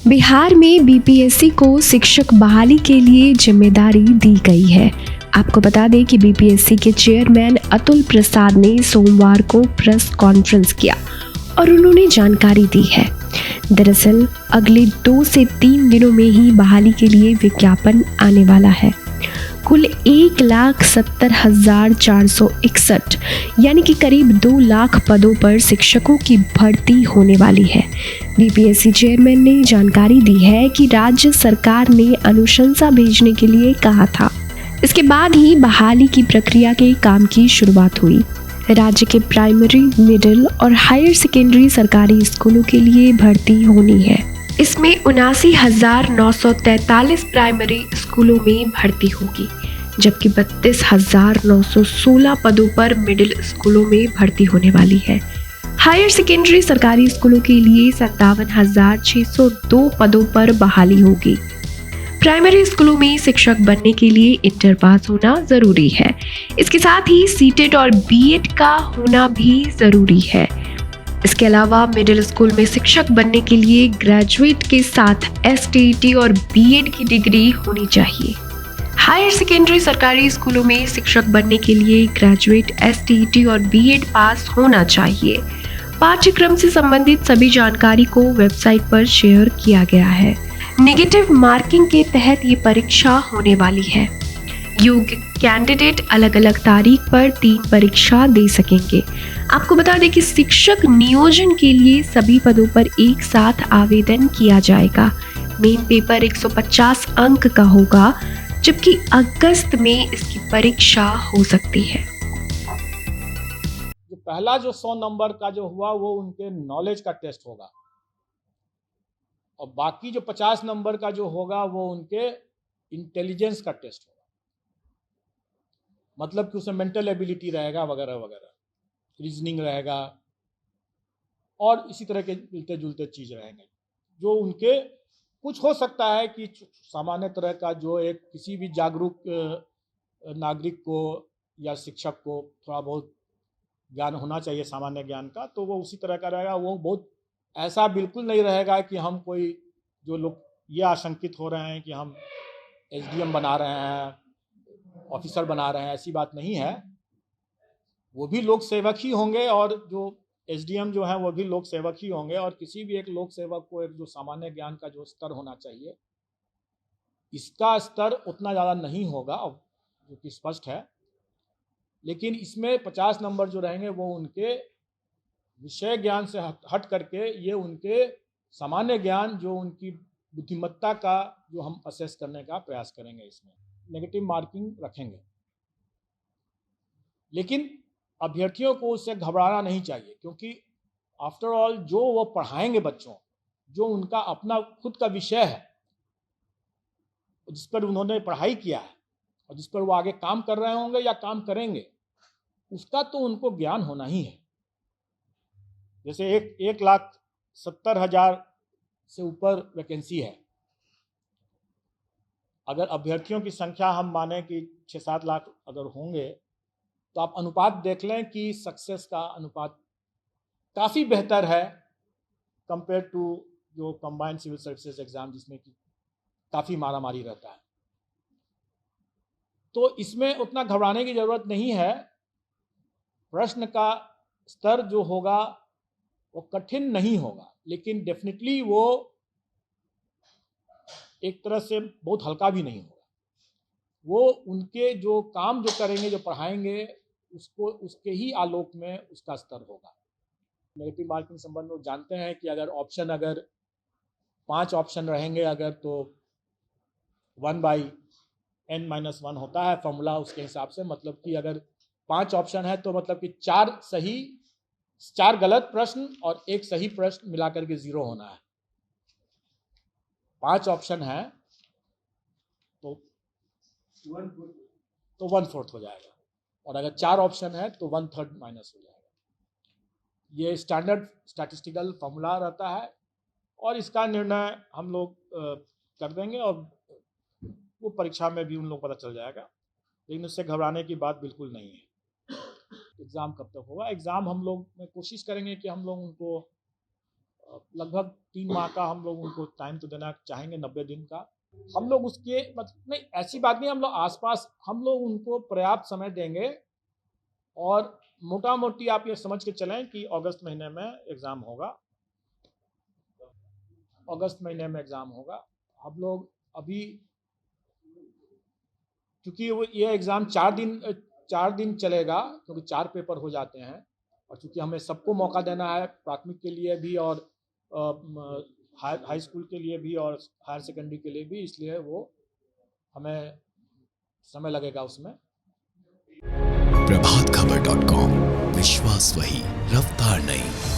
बिहार में बीपीएससी को शिक्षक बहाली के लिए जिम्मेदारी दी गई है। आपको बता दें कि बीपीएससी के चेयरमैन अतुल प्रसाद ने सोमवार को प्रेस कॉन्फ्रेंस किया और उन्होंने जानकारी दी है। दरअसल अगले 2 से 3 दिनों में ही बहाली के लिए विज्ञापन आने वाला है। कुल 1,70,461 यानी कि करीब 2 लाख पदों पर शिक्षकों की भर्ती होने वाली है। बीपीएससी चेयरमैन ने जानकारी दी है कि राज्य सरकार ने अनुशंसा भेजने के लिए कहा था। इसके बाद ही बहाली की प्रक्रिया के काम की शुरुआत हुई। राज्य के प्राइमरी, मिडिल और हायर सेकेंडरी सरकारी स्कूलों के लिए भर्ती होनी है। इसमें 79,943 प्राइमरी स्कूलों में भर्ती होगी, जबकि 32,916 पदों पर मिडिल स्कूलों में भर्ती होने वाली है। हायर सेकेंडरी सरकारी स्कूलों के लिए 57,602 पदों पर बहाली होगी। प्राइमरी स्कूलों में शिक्षक बनने के लिए इंटर पास होना जरूरी है। इसके साथ ही सीटेट और बीएड का होना भी जरूरी है। इसके अलावा मिडिल स्कूल में शिक्षक बनने के लिए ग्रेजुएट के साथ एसटीईटी और बीएड की डिग्री होनी चाहिए। हायर सेकेंडरी सरकारी स्कूलों में शिक्षक बनने के लिए ग्रेजुएट, एसटीईटी और बीएड पास होना चाहिए। पाठ्यक्रम से संबंधित सभी जानकारी को वेबसाइट पर शेयर किया गया है। नेगेटिव मार्किंग के तहत ये परीक्षा होने वाली है। योग्य कैंडिडेट अलग अलग तारीख पर 3 परीक्षा दे सकेंगे। आपको बता दें कि शिक्षक नियोजन के लिए सभी पदों पर एक साथ आवेदन किया जाएगा। मेन पेपर 150 अंक का होगा, जबकि अगस्त में इसकी परीक्षा हो सकती है। जो पहला 100 नंबर का जो हुआ वो उनके नॉलेज का टेस्ट होगा, और बाकी जो 50 नंबर का जो होगा वो उनके इंटेलिजेंस का टेस्ट होगा। मतलब कि उसमें मेंटल एबिलिटी रहेगा वगैरह वगैरह, रीजनिंग रहेगा और इसी तरह के मिलते जुलते चीज़ रहेंगे। जो उनके कुछ हो सकता है कि सामान्य तरह का जो एक किसी भी जागरूक नागरिक को या शिक्षक को थोड़ा बहुत ज्ञान होना चाहिए सामान्य ज्ञान का, तो वो उसी तरह का रहेगा। वो बहुत ऐसा बिल्कुल नहीं रहेगा कि हम कोई, जो लोग ये आशंकित हो रहे हैं कि हम एसडीएम बना रहे हैं, ऑफिसर बना रहे हैं, ऐसी बात नहीं है। वो भी लोक सेवक ही होंगे, और जो एसडीएम जो है वो भी लोक सेवक ही होंगे। और किसी भी एक लोक सेवक को एक जो सामान्य ज्ञान का जो स्तर होना चाहिए, इसका स्तर उतना ज़्यादा नहीं होगा, जो कि स्पष्ट है। लेकिन इसमें 50 नंबर जो रहेंगे वो उनके विषय ज्ञान से हट करके ये उनके सामान्य ज्ञान, जो उनकी बुद्धिमत्ता का जो हम असेस करने का प्रयास करेंगे, इसमें नेगेटिव मार्किंग रखेंगे। लेकिन अभ्यर्थियों को उससे घबराना नहीं चाहिए, क्योंकि आफ्टर ऑल जो वो पढ़ाएंगे बच्चों, जो उनका अपना खुद का विषय है, जिस पर उन्होंने पढ़ाई किया है और जिस पर वो आगे काम कर रहे होंगे या काम करेंगे, उसका तो उनको ज्ञान होना ही है। जैसे 1,70,000 से ऊपर वैकेंसी है। अगर अभ्यर्थियों की संख्या हम माने कि 6-7 लाख अगर होंगे, तो आप अनुपात देख लें कि सक्सेस का अनुपात काफ़ी बेहतर है कंपेयर टू जो कंबाइंड सिविल सर्विसेज एग्ज़ाम, जिसमें कि काफ़ी मारामारी रहता है। तो इसमें उतना घबराने की ज़रूरत नहीं है। प्रश्न का स्तर जो होगा वो कठिन नहीं होगा, लेकिन डेफिनेटली वो एक तरह से बहुत हल्का भी नहीं होगा। वो उनके जो काम जो करेंगे, जो पढ़ाएंगे, उसको उसके ही आलोक में उसका स्तर होगा। नेगेटिव मार्किंग संबंध में जानते हैं कि अगर 5 ऑप्शन रहेंगे अगर, तो 1/n-1 होता है फॉर्मूला उसके हिसाब से। मतलब कि अगर 5 ऑप्शन है तो मतलब कि 4 गलत प्रश्न और 1 सही प्रश्न मिलाकर के 0 होना है। 5 ऑप्शन है तो 1/4 हो जाएगा, और अगर 4 ऑप्शन है तो 1/3 माइनस हो जाएगा। ये स्टैंडर्ड स्टैटिस्टिकल फॉर्मूला रहता है, और इसका निर्णय हम लोग कर देंगे, और वो परीक्षा में भी उन लोग पता चल जाएगा। लेकिन उससे घबराने की बात बिल्कुल नहीं है। एग्ज़ाम कब तक होगा? एग्ज़ाम हम लोग कोशिश करेंगे कि हम लोग उनको लगभग 3 माह का हम लोग उनको टाइम तो देना चाहेंगे, 90 दिन का। हम लोग उसके मतलब नहीं, ऐसी बात नहीं, हम लोग आसपास हम लोग उनको पर्याप्त समय देंगे और मोटा मोटी आप ये समझ के चलें कि अगस्त महीने में एग्ज़ाम होगा। अगस्त महीने में एग्ज़ाम होगा। हम लोग अभी क्योंकि वो ये एग्ज़ाम 4 दिन चलेगा, क्योंकि 4 पेपर हो जाते हैं, और चूँकि हमें सबको मौका देना है, प्राथमिक के लिए भी और हाई स्कूल के लिए भी और हायर सेकेंडरी के लिए भी, इसलिए वो हमें समय लगेगा उसमें। प्रभातखबर.com, विश्वास वही, रफ्तार नहीं।